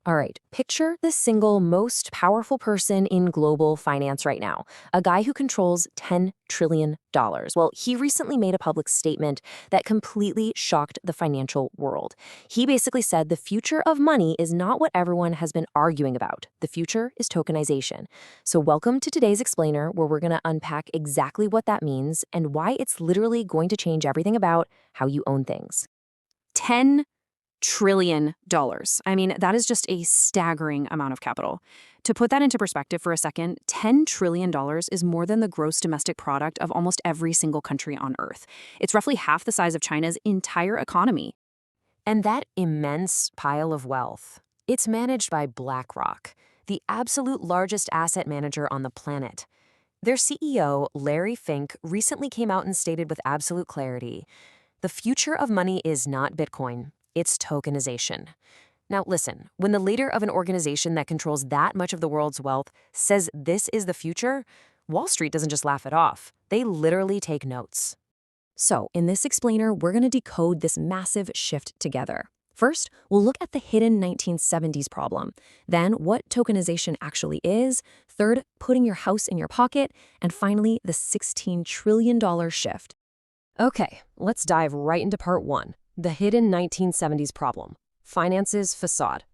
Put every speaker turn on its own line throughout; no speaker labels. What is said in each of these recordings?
All right, picture the single most powerful person in global finance right now, a guy who controls $10 trillion. Well, he recently made a public statement that completely shocked the financial world. He basically said the future of money is not what everyone has been arguing about. The future is tokenization. So welcome to today's Explainer, where we're going to unpack exactly what that means and why it's literally going to change everything about how you own things.
$10 trillion. I mean, that is just a staggering amount of capital. To put that into perspective for a second, $10 trillion is more than the gross domestic product of almost every single country on Earth. It's roughly half the size of China's entire economy.
And that immense pile of wealth, it's managed by BlackRock, the absolute largest asset manager on the planet. Their CEO, Larry Fink, recently came out and stated with absolute clarity, the future of money is not Bitcoin, it's tokenization. Now listen, when the leader of an organization that controls that much of the world's wealth says this is the future, Wall Street doesn't just laugh it off. They literally take notes. So in this explainer, we're going to decode this massive shift together. First, we'll look at the hidden 1970s problem. Then, what tokenization actually is. Third, putting your house in your pocket. And finally, the $16 trillion shift. Okay, let's dive right into part one. The hidden 1970s problem. Finance's facade.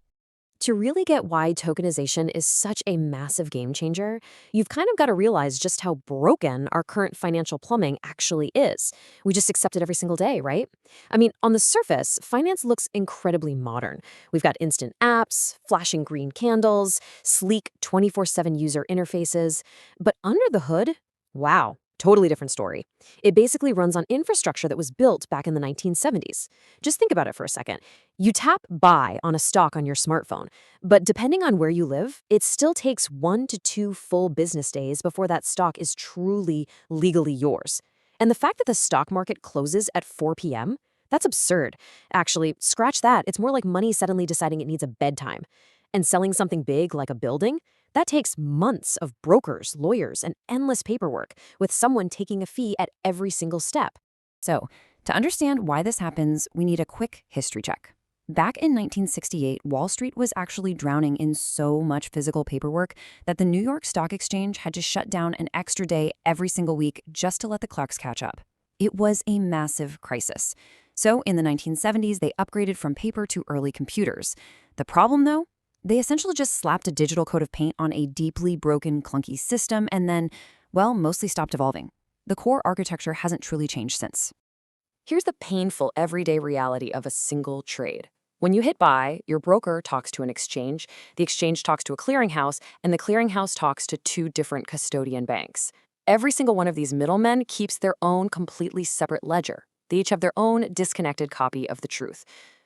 To really get why tokenization is such a massive game changer, you've kind of got to realize just how broken our current financial plumbing actually is. We just accept it every single day, right? I mean, on the surface, finance looks incredibly modern. We've got instant apps, flashing green candles, sleek 24/7 user interfaces. But under the hood, wow. Totally different story. It basically runs on infrastructure that was built back in the 1970s. Just think about it for a second. You tap buy on a stock on your smartphone, but depending on where you live, it still takes 1 to 2 full business days before that stock is truly legally yours. And the fact that the stock market closes at 4 p.m., that's absurd. Actually, scratch that. It's more like money suddenly deciding it needs a bedtime. And selling something big like a building, that takes months of brokers, lawyers, and endless paperwork, with someone taking a fee at every single step. So, to understand why this happens, we need a quick history check. Back in 1968, Wall Street was actually drowning in so much physical paperwork that the New York Stock Exchange had to shut down an extra day every single week just to let the clerks catch up. It was a massive crisis. So, in the 1970s, they upgraded from paper to early computers. The problem, though? They essentially just slapped a digital coat of paint on a deeply broken, clunky system and then, well, mostly stopped evolving. The core architecture hasn't truly changed since. Here's the painful everyday reality of a single trade. When you hit buy, your broker talks to an exchange, the exchange talks to a clearinghouse, and the clearinghouse talks to 2 different custodian banks. Every single one of these middlemen keeps their own completely separate ledger. They each have their own disconnected copy of the truth.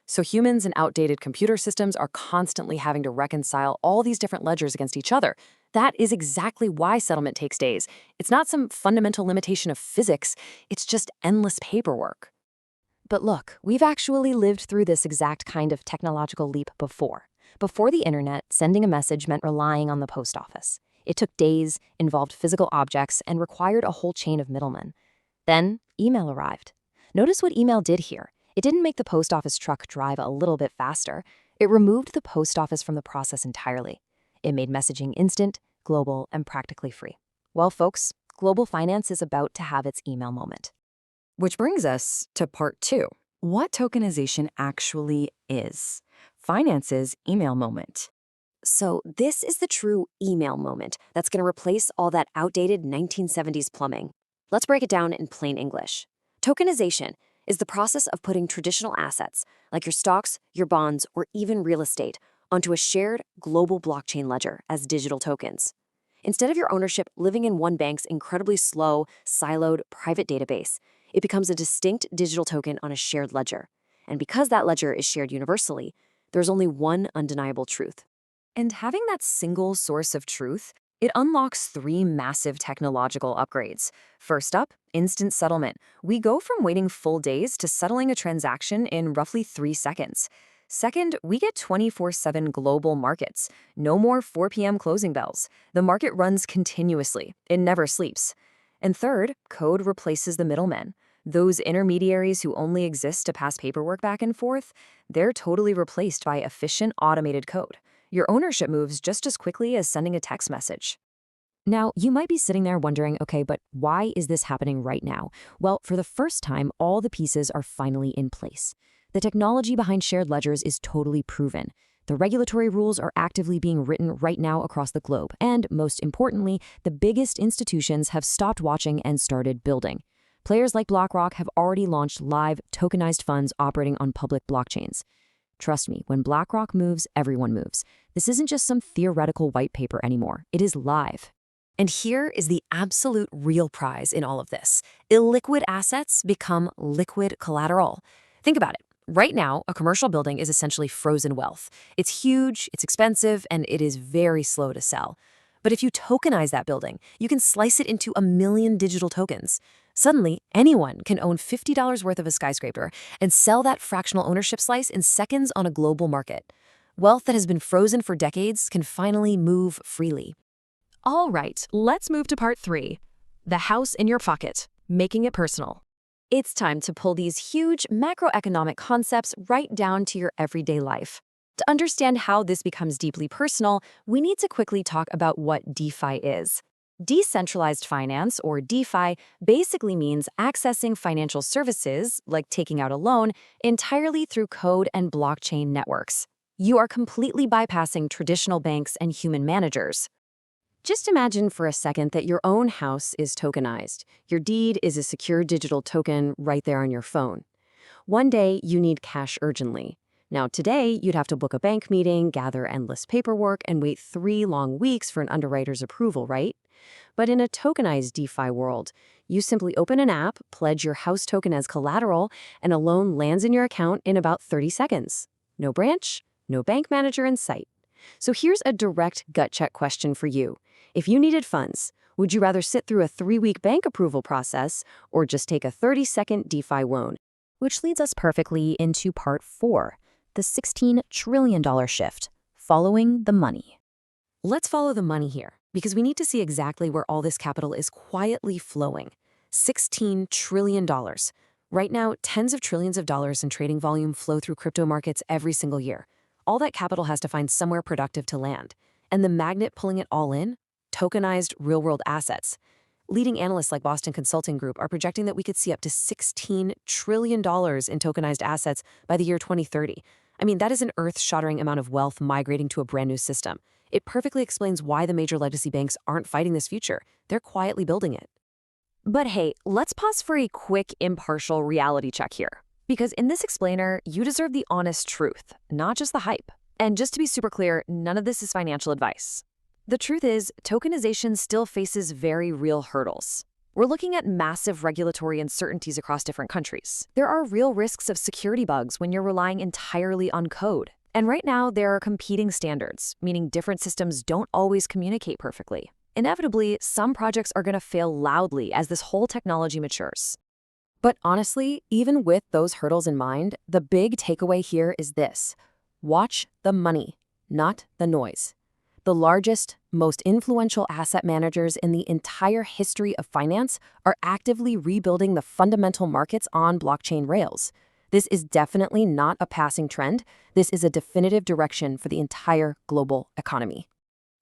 So humans and outdated computer systems are constantly having to reconcile all these different ledgers against each other. That is exactly why settlement takes days. It's not some fundamental limitation of physics, it's just endless paperwork. But look, we've actually lived through this exact kind of technological leap before. Before the internet, sending a message meant relying on the post office. It took days, involved physical objects, and required a whole chain of middlemen. Then, email arrived. Notice what email did here. It didn't make the post office truck drive a little bit faster. It removed the post office from the process entirely. It made messaging instant, global, and practically free. Well, folks, global finance is about to have its email moment. Which brings us to part 2. What tokenization actually is. Finance's email moment. So this is the true email moment that's going to replace all that outdated 1970s plumbing. Let's break it down in plain English. Tokenization is the process of putting traditional assets, like your stocks, your bonds, or even real estate, onto a shared global blockchain ledger as digital tokens. Instead of your ownership living in one bank's incredibly slow, siloed, private database, it becomes a distinct digital token on a shared ledger. And because that ledger is shared universally, there's only one undeniable truth. And having that single source of truth, it unlocks 3 massive technological upgrades. First up, instant settlement. We go from waiting full days to settling a transaction in roughly 3 seconds. Second, we get 24/7 global markets. No more 4 p.m. closing bells. The market runs continuously. It never sleeps. And third, code replaces the middlemen. Those intermediaries who only exist to pass paperwork back and forth, they're totally replaced by efficient automated code. Your ownership moves just as quickly as sending a text message. Now, you might be sitting there wondering, okay, but why is this happening right now? Well, for the first time, all the pieces are finally in place. The technology behind shared ledgers is totally proven. The regulatory rules are actively being written right now across the globe. And most importantly, the biggest institutions have stopped watching and started building. Players like BlackRock have already launched live tokenized funds operating on public blockchains. Trust me, when BlackRock moves, everyone moves. This isn't just some theoretical white paper anymore. It is live. And here is the absolute real prize in all of this. Illiquid assets become liquid collateral. Think about it. Right now, a commercial building is essentially frozen wealth. It's huge, it's expensive, and it is very slow to sell. But if you tokenize that building, you can slice it into 1 million digital tokens. Suddenly, anyone can own $50 worth of a skyscraper and sell that fractional ownership slice in seconds on a global market. Wealth that has been frozen for decades can finally move freely.
All right, let's move to part 3. The house in your pocket, making it personal.
It's time to pull these huge macroeconomic concepts right down to your everyday life. To understand how this becomes deeply personal, we need to quickly talk about what DeFi is. Decentralized finance, or DeFi, basically means accessing financial services, like taking out a loan, entirely through code and blockchain networks. You are completely bypassing traditional banks and human managers. Just imagine for a second that your own house is tokenized. Your deed is a secure digital token right there on your phone. One day, you need cash urgently. Now, today, you'd have to book a bank meeting, gather endless paperwork, and wait 3 long weeks for an underwriter's approval, right? But in a tokenized DeFi world, you simply open an app, pledge your house token as collateral, and a loan lands in your account in about 30 seconds. No branch, no bank manager in sight. So here's a direct gut check question for you. If you needed funds, would you rather sit through a 3-week bank approval process or just take a 30-second DeFi loan? Which leads us perfectly into part 4, the $16 trillion shift, following the money. Let's follow the money here, because we need to see exactly where all this capital is quietly flowing. $16 trillion. Right now, tens of trillions of dollars in trading volume flow through crypto markets every single year. All that capital has to find somewhere productive to land. And the magnet pulling it all in? Tokenized real-world assets. Leading analysts like Boston Consulting Group are projecting that we could see up to $16 trillion in tokenized assets by the year 2030. I mean, that is an earth-shattering amount of wealth migrating to a brand new system. It perfectly explains why the major legacy banks aren't fighting this future. They're quietly building it. But hey, let's pause for a quick, impartial reality check here. Because in this explainer, you deserve the honest truth, not just the hype. And just to be super clear, none of this is financial advice. The truth is, tokenization still faces very real hurdles. We're looking at massive regulatory uncertainties across different countries. There are real risks of security bugs when you're relying entirely on code. And right now, there are competing standards, meaning different systems don't always communicate perfectly. Inevitably, some projects are going to fail loudly as this whole technology matures. But honestly, even with those hurdles in mind, the big takeaway here is this. Watch the money, not the noise. The largest, most influential asset managers in the entire history of finance are actively rebuilding the fundamental markets on blockchain rails. This is definitely not a passing trend. This is a definitive direction for the entire global economy.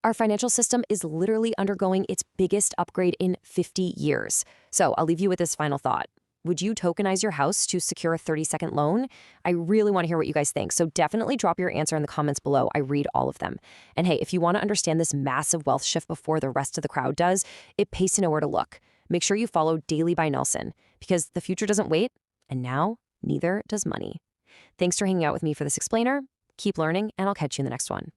Our financial system is literally undergoing its biggest upgrade in 50 years. So I'll leave you with this final thought. Would you tokenize your house to secure a 30-second loan? I really want to hear what you guys think, so definitely drop your answer in the comments below. I read all of them. And hey, if you want to understand this massive wealth shift before the rest of the crowd does, it pays to know where to look. Make sure you follow Daily by Nelson, because the future doesn't wait, and now neither does money. Thanks for hanging out with me for this explainer. Keep learning, and I'll catch you in the next one.